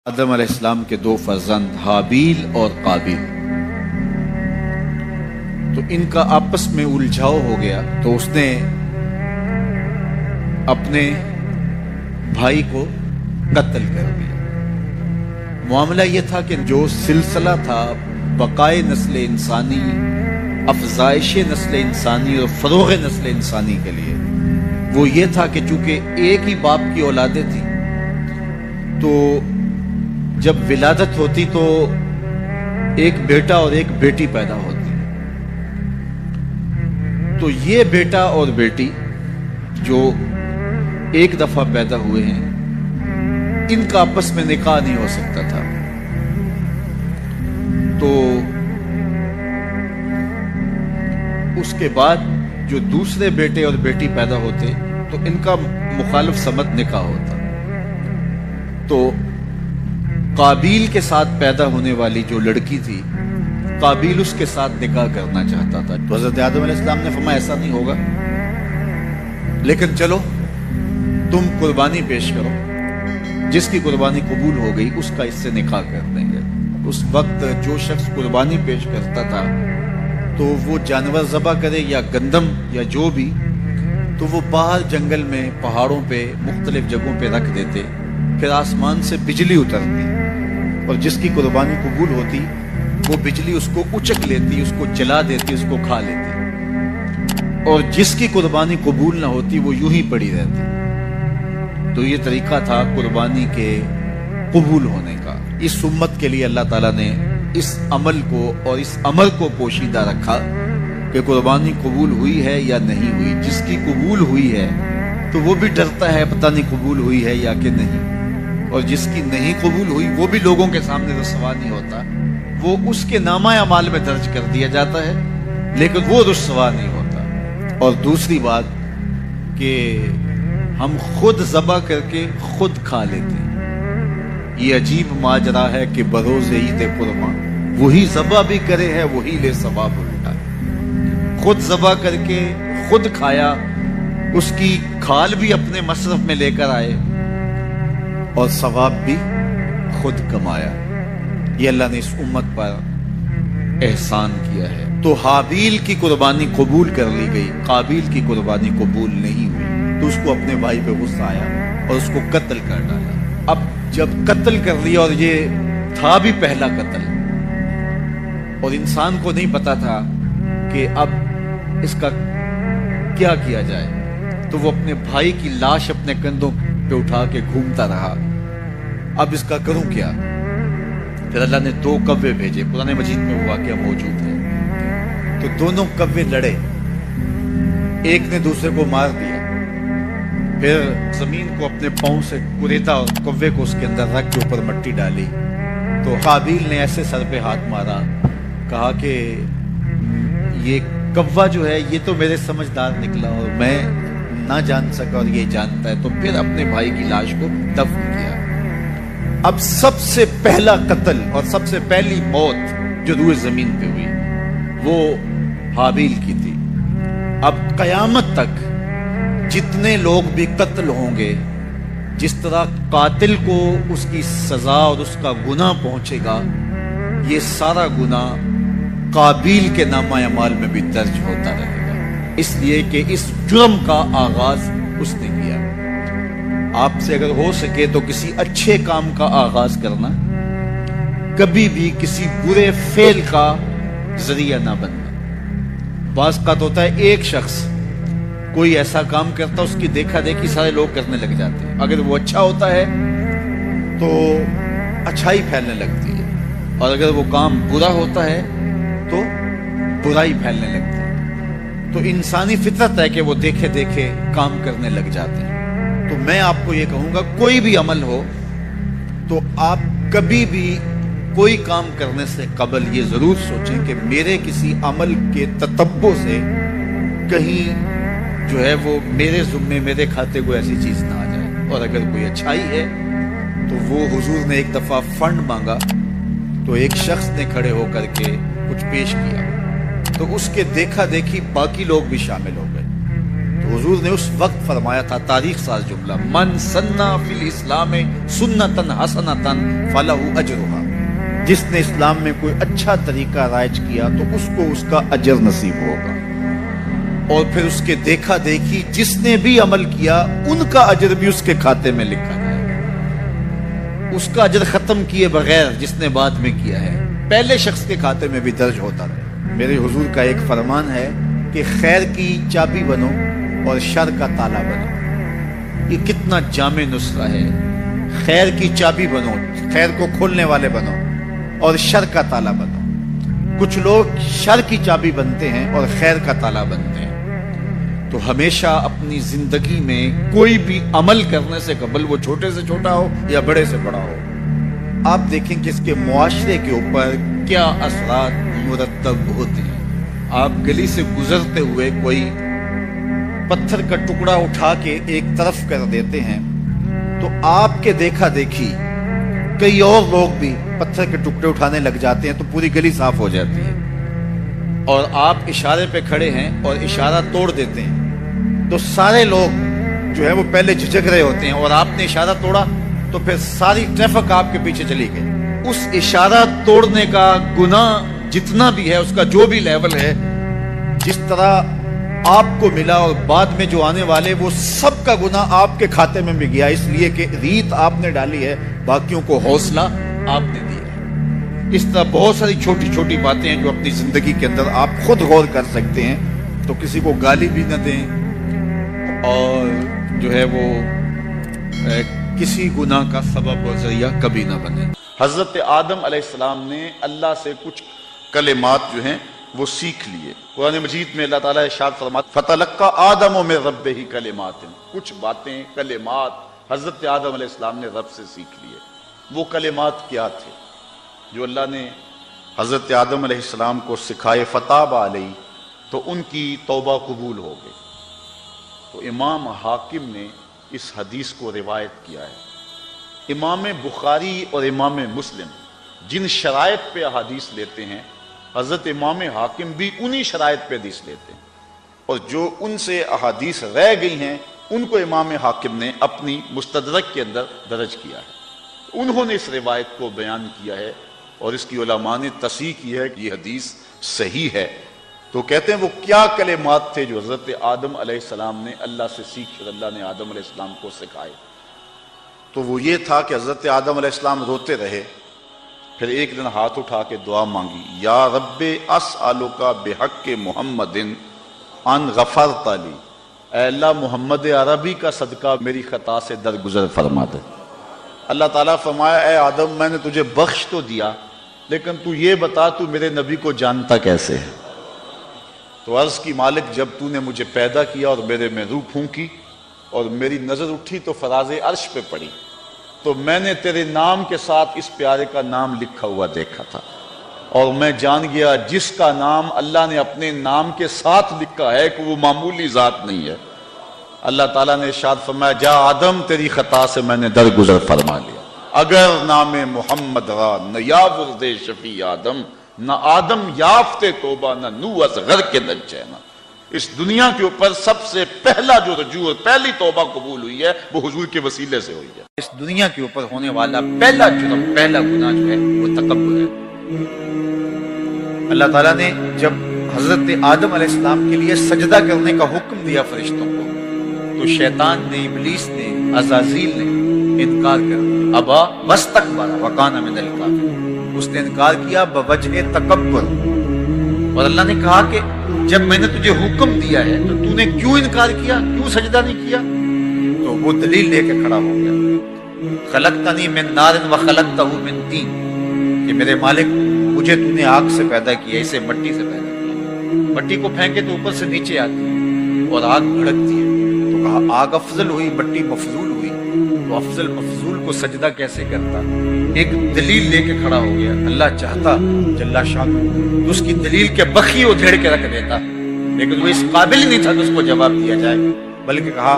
آدم علیہ السلام کے دو فرزند حابیل اور قابیل، تو ان کا آپس میں الجھاؤ ہو گیا، تو اس نے اپنے بھائی کو قتل کر دیا۔ معاملہ یہ تھا کہ جو سلسلہ تھا بقائے نسل انسانی، افزائش نسل انسانی اور فروغ نسل انسانی کے لیے، وہ یہ تھا کہ چونکہ ایک ہی باپ کی اولادیں تھیں، تو جب ولادت ہوتی تو ایک بیٹا اور ایک بیٹی پیدا ہوتی، تو یہ بیٹا اور بیٹی جو ایک دفعہ پیدا ہوئے ہیں، ان کا آپس میں نکاح نہیں ہو سکتا تھا، تو اس کے بعد جو دوسرے بیٹے اور بیٹی پیدا ہوتے تو ان کا مخالف سمت نکاح ہوتا۔ تو قابیل کے ساتھ پیدا ہونے والی جو لڑکی تھی، قابیل اس کے ساتھ نکاح کرنا چاہتا تھا، تو حضرت آدم علیہ السلام نے فرمایا ایسا نہیں ہوگا، لیکن چلو تم قربانی پیش کرو، جس کی قربانی قبول ہو گئی اس کا اس سے نکاح کر دیں گے۔ اس وقت جو شخص قربانی پیش کرتا تھا تو وہ جانور ذبح کرے یا گندم یا جو بھی، تو وہ باہر جنگل میں پہاڑوں پہ مختلف جگہوں پہ رکھ دیتے، پھر آسمان سے بجلی اترتی اور جس کی قربانی قبول ہوتی وہ بجلی اس کو اچک لیتی، اس کو جلا دیتی، اس کو کھا لیتی، اور جس کی قربانی قبول نہ ہوتی وہ یوں ہی پڑی رہتی۔ تو یہ طریقہ تھا قربانی کے قبول ہونے کا۔ اس امت کے لیے اللہ تعالیٰ نے اس عمل کو اور اس امر کو پوشیدہ رکھا کہ قربانی قبول ہوئی ہے یا نہیں ہوئی۔ جس کی قبول ہوئی ہے تو وہ بھی ڈرتا ہے پتہ نہیں قبول ہوئی ہے یا کہ نہیں، اور جس کی نہیں قبول ہوئی وہ بھی لوگوں کے سامنے رسوا نہیں ہوتا، وہ اس کے نامہ اعمال میں درج کر دیا جاتا ہے لیکن وہ رسوا نہیں ہوتا۔ اور دوسری بات کہ ہم خود ذبح کر کے خود کھا لیتے ہیں۔ یہ عجیب ماجرا ہے کہ بروز عید قرباں وہی ذبح بھی کرے ہے وہی لے ثواب الٹا۔ خود ذبح کر کے خود کھایا، اس کی کھال بھی اپنے مصرف میں لے کر آئے اور ثواب بھی خود کمایا۔ یہ اللہ نے اس امت پر احسان کیا ہے۔ تو حابیل کی قربانی قبول کر لی گئی، قابیل کی قربانی قبول نہیں ہوئی، تو اس کو اپنے بھائی پہ غصہ آیا اور اس کو قتل کر ڈالا۔ اب جب قتل کر لیا، اور یہ تھا بھی پہلا قتل، اور انسان کو نہیں پتا تھا کہ اب اس کا کیا کیا جائے، تو وہ اپنے بھائی کی لاش اپنے کندھوں پہ اٹھا کے گھومتا رہا، اب اس کا کروں کیا؟ پھر اللہ نے دو کوے بھیجے، قرآن مجید میں وہ واقعہ موجود ہے۔ تو دونوں کوے لڑے، ایک نے دوسرے کو مار دیا، پھر زمین کو اپنے پاؤں سے کریدا اور کوے کو اس کے اندر رکھ کے اوپر مٹی ڈالی۔ تو قابیل نے ایسے سر پہ ہاتھ مارا، کہا کہ یہ کوا جو ہے یہ تو میرے سمجھدار نکلا اور میں نہ جان سکا اور یہ جانتا ہے، تو پھر اپنے بھائی کی لاش کو دفن کیا۔ اب سب سے پہلا قتل اور سب سے پہلی موت جو روئے زمین پہ ہوئی وہ حابیل کی تھی۔ اب قیامت تک جتنے لوگ بھی قتل ہوں گے، جس طرح قاتل کو اس کی سزا اور اس کا گناہ پہنچے گا، یہ سارا گناہ قابیل کے نامہ اعمال میں بھی درج ہوتا رہے گا، اس لیے کہ اس جرم کا آغاز اس نے کیا۔ آپ سے اگر ہو سکے تو کسی اچھے کام کا آغاز کرنا، کبھی بھی کسی برے فعل کا ذریعہ نہ بننا۔ بعض اوقات ہوتا ہے ایک شخص کوئی ایسا کام کرتا، اس کی دیکھا دیکھی سارے لوگ کرنے لگ جاتے ہیں، اگر وہ اچھا ہوتا ہے تو اچھائی پھیلنے لگتی ہے، اور اگر وہ کام برا ہوتا ہے تو برائی پھیلنے لگتی ہے۔ تو انسانی فطرت ہے کہ وہ دیکھے دیکھے کام کرنے لگ جاتے ہیں۔ تو میں آپ کو یہ کہوں گا، کوئی بھی عمل ہو تو آپ کبھی بھی کوئی کام کرنے سے قبل یہ ضرور سوچیں کہ میرے کسی عمل کے تتبع سے کہیں جو ہے وہ میرے ذمے میرے کھاتے کو ایسی چیز نہ آ جائے۔ اور اگر کوئی اچھائی ہے تو وہ حضور نے ایک دفعہ فنڈ مانگا، تو ایک شخص نے کھڑے ہو کر کے کچھ پیش کیا، تو اس کے دیکھا دیکھی باقی لوگ بھی شامل ہو گئے، تو حضور نے اس وقت فرمایا تھا تاریخ ساز جملہ، من سنّا فی الاسلام سنتن حسنتن فلہ اجرھا، جس نے اسلام میں کوئی اچھا طریقہ رائج کیا تو اس کو اس کا اجر نصیب ہوگا، اور پھر اس کے دیکھا دیکھی جس نے بھی عمل کیا ان کا اجر بھی اس کے کھاتے میں لکھا جائے گا، اس کا اجر ختم کیے بغیر جس نے بعد میں کیا ہے پہلے شخص کے کھاتے میں بھی درج ہوتا ہے۔ میرے حضور کا ایک فرمان ہے کہ خیر کی چابی بنو اور شر کا تالا بنو۔ یہ کتنا جامع نسخہ ہے، خیر کی چابی بنو، خیر کو کھولنے والے بنو، اور شر کا تالا بنو۔ کچھ لوگ شر کی چابی بنتے ہیں اور خیر کا تالا بنتے ہیں۔ تو ہمیشہ اپنی زندگی میں کوئی بھی عمل کرنے سے قبل، وہ چھوٹے سے چھوٹا ہو یا بڑے سے بڑا ہو، آپ دیکھیں کہ اس کے معاشرے کے اوپر کیا اثرات مرتب ہوتے ہیں۔ آپ گلی سے گزرتے ہوئے کوئی پتھر کا ٹکڑا اٹھا کے ایک طرف کر دیتے ہیں تو آپ کے دیکھا دیکھی کئی اور لوگ بھی پتھر کے ٹکڑے اٹھانے لگ جاتے ہیں تو پوری گلی صاف ہو جاتی ہے، اور آپ اشارے پہ کھڑے ہیں اور اشارہ توڑ دیتے ہیں تو سارے لوگ جو ہے وہ پہلے جھجک رہے ہوتے ہیں، اور آپ نے اشارہ توڑا تو پھر ساری ٹریفک آپ کے پیچھے چلی گئی۔ اس اشارہ توڑنے کا گناہ جتنا بھی ہے، اس کا جو بھی لیول ہے، جس طرح آپ کو ملا اور بعد میں جو آنے والے، وہ سب کا گناہ آپ کے کھاتے میں بھی گیا، اس لیے کہ ریت آپ نے ڈالی ہے، باقیوں کو حوصلہ آپ نے دیا ہے۔ اس طرح بہت ساری چھوٹی چھوٹی باتیں ہیں جو اپنی زندگی کے اندر آپ خود غور کر سکتے ہیں، تو کسی کو گالی بھی نہ دیں، اور جو ہے وہ کسی گناہ کا سبب و ذریعہ کبھی نہ بنے۔ حضرت آدم علیہ السلام نے اللہ سے کچھ کلمات جو ہیں وہ سیکھ لیے۔ قرآن مجید میں اللہ تعالیٰ ارشاد فرماتا فَتَلَقَّى آدَمُ مِن رَبِّهِ كَلِمَاتٍ، کچھ باتیں، کلمات حضرت آدم علیہ السلام نے رب سے سیکھ لیے۔ وہ کلمات کیا تھے جو اللہ نے حضرت آدم علیہ السلام کو سکھائے؟ فَتَابَ عَلَيْهِ، تو ان کی توبہ قبول ہو گئی۔ تو امام حاکم نے اس حدیث کو روایت کیا ہے۔ امام بخاری اور امام مسلم جن شرائط پہ احادیث لیتے ہیں، حضرت امام حاکم بھی انہی شرائط پہ حدیث لیتے ہیں، اور جو ان سے احادیث رہ گئی ہیں ان کو امام حاکم نے اپنی مستدرک کے اندر درج کیا ہے۔ انہوں نے اس روایت کو بیان کیا ہے، اور اس کی علماء نے تصحیح کی ہے کہ یہ حدیث صحیح ہے۔ تو کہتے ہیں وہ کیا کلمات تھے جو حضرت آدم علیہ السلام نے اللہ سے سیکھ، اللہ نے آدم علیہ السلام کو سکھائے؟ تو وہ یہ تھا کہ حضرت آدم علیہ السلام روتے رہے، پھر ایک دن ہاتھ اٹھا کے دعا مانگی، یا رب اسألک بحق محمد ان غفرت لی، اے اللہ محمد عربی کا صدقہ میری خطا سے درگزر فرما دے۔ اللہ تعالیٰ فرمایا اے آدم میں نے تجھے بخش تو دیا، لیکن تو یہ بتا تو میرے نبی کو جانتا کیسے ہے؟ تو عرض کی مالک جب تو نے مجھے پیدا کیا اور میرے میں روح پھونکی اور میری نظر اٹھی تو فراز عرش پہ پڑی، تو میں نے تیرے نام کے ساتھ اس پیارے کا نام لکھا ہوا دیکھا تھا، اور میں جان گیا جس کا نام اللہ نے اپنے نام کے ساتھ لکھا ہے کہ وہ معمولی ذات نہیں ہے۔ اللہ تعالیٰ نے ارشاد فرمایا جا آدم تیری خطا سے میں نے درگزر فرما لیا، اگر نام محمد را نہ یاورد شفیع آدم، نہ آدم یافتے توبہ، نہ نو از غر کے نجینا۔ اس دنیا کے اوپر سب سے پہلا جو رجوع اور پہلی توبہ قبول ہوئی ہے وہ حضور کے وسیلے سے ہوئی ہے۔ اس دنیا کے اوپر ہونے والا پہلا جرم، پہلا گناہ جو ہے وہ تکبر ہے۔ اللہ تعالیٰ نے جب حضرت آدم علیہ السلام کے لیے سجدہ کرنے کا حکم دیا فرشتوں کو، تو شیطان نے، ابلیس نے، عزازیل نے انکار کر دیا، ابا واستکبر وکان من الکافرین، اس نے انکار کیا بوجہ تکبر۔ اور اللہ نے کہا کہ جب میں نے تجھے حکم دیا ہے تو تو نے کیوں انکار کیا، کیوں سجدہ نہیں کیا؟ تو وہ دلیل لے کے کھڑا ہو گیا، خلقتنی من نار وخلقتہ من طین، کہ میرے مالک مجھے تو نے آگ سے پیدا کیا، اسے مٹی سے پیدا کیا، مٹی کو پھینکے تو اوپر سے نیچے آتی ہے اور آگ بھڑکتی ہے۔ تو کہا آگ افضل ہوئی، مٹی مفضول ہوئی، تو افضل مفضول کو سجدہ کیسے کرتا؟ ایک دلیل لے کے کھڑا ہو گیا۔ اللہ چاہتا جل شان تو اس کی دلیل کے بخی ادھیڑ کے رکھ دیتا، لیکن وہ اس قابل ہی نہیں تھا کہ اس کو جواب دیا جائے، بلکہ کہا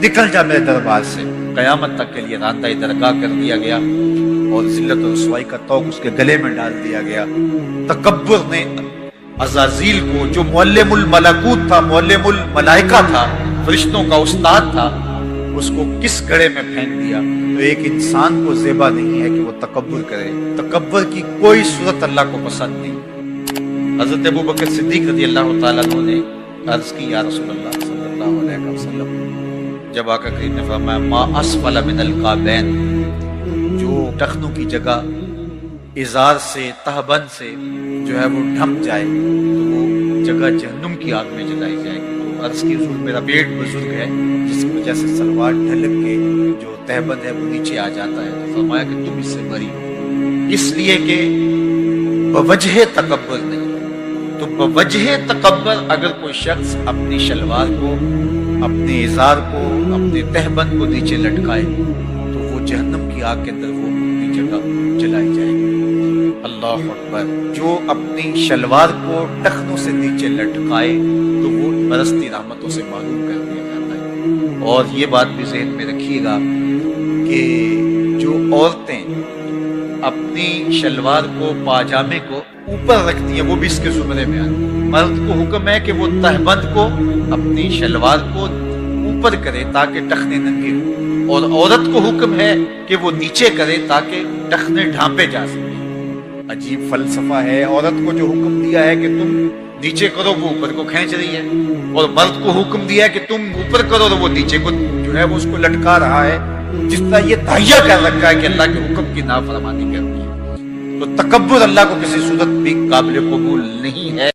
نکل جا میرے دربار سے۔ قیامت تک کے لیے راندہ درگاہ کر دیا گیا، اور ذلت و رسوائی کا طوق اس کے گلے میں ڈال دیا گیا۔ تکبر نے عزازیل کو، جو معلم الملکوت تھا، معلم الملائکہ تھا، فرشتوں کا استاد تھا اس کو کس گڑھے میں پھینک دیا. تو ایک انسان کو زیبا نہیں ہے کہ وہ تکبر کرے. تکبر کی کوئی صورت اللہ کو پسند نہیں. حضرت ابوبکر صدیق رضی اللہ تعالیٰ عنہ نے عرض کی یا رسول اللہ صلی اللہ علیہ وسلم، جب آقا کریم نے فرمایا ما اسفل من القعبین، جو ٹخنوں کی جگہ ازار سے تہبند سے جو ہے وہ ڈھم جائے تو وہ جگہ جہنم کی آگ میں جلائی جائے گی. تو عرض کی حضور میرا پیٹ بزرگ ہے جس کی وجہ سے سلوار ڈھلک کے جو تہبند ہے وہ نیچے آ جاتا ہے. تو فرمایا کہ تم اس سے بری ہو، اس لیے کہ بوجہ تکبر نہیں. تو بوجہ تکبر اگر کوئی شخص اپنی شلوار کو، اپنے ازار کو، اپنے تہبند کو نیچے لٹکائے تو وہ جہنم کی آگ کے اندر وہ اپنی جگہ جلائی جائے گی. اللہ اکبر. جو اپنی شلوار کو ٹخنوں سے نیچے لٹکائے تو وہ برستی رحمتوں سے معلوم کر دیا جاتا ہے. اور یہ بات بھی ذہن میں رکھیے گا کہ جو عورتیں اپنی شلوار کو، پاجامے کو اوپر رکھتی ہیں وہ بھی اس کے زمرے میں آتی ہیں. مرد کو حکم ہے کہ وہ تہبند کو، اپنی شلوار کو اوپر کرے تاکہ ٹخنے ننگے ہوں، اور عورت کو حکم ہے کہ وہ نیچے کرے تاکہ ٹخنے ڈھانپے جا سکیں. عجیب فلسفہ ہے. عورت کو جو حکم دیا ہے کہ تم نیچے کرو وہ اوپر کو کھینچ رہی ہے، اور مرد کو حکم دیا ہے کہ تم اوپر کرو تو وہ نیچے کو جو ہے وہ اس کو لٹکا رہا ہے. جس طرح یہ تہیہ کر رکھا ہے کہ اللہ کے حکم کی نافرمانی کرنی ہے. تو تکبر اللہ کو کسی صورت بھی قابل قبول نہیں ہے.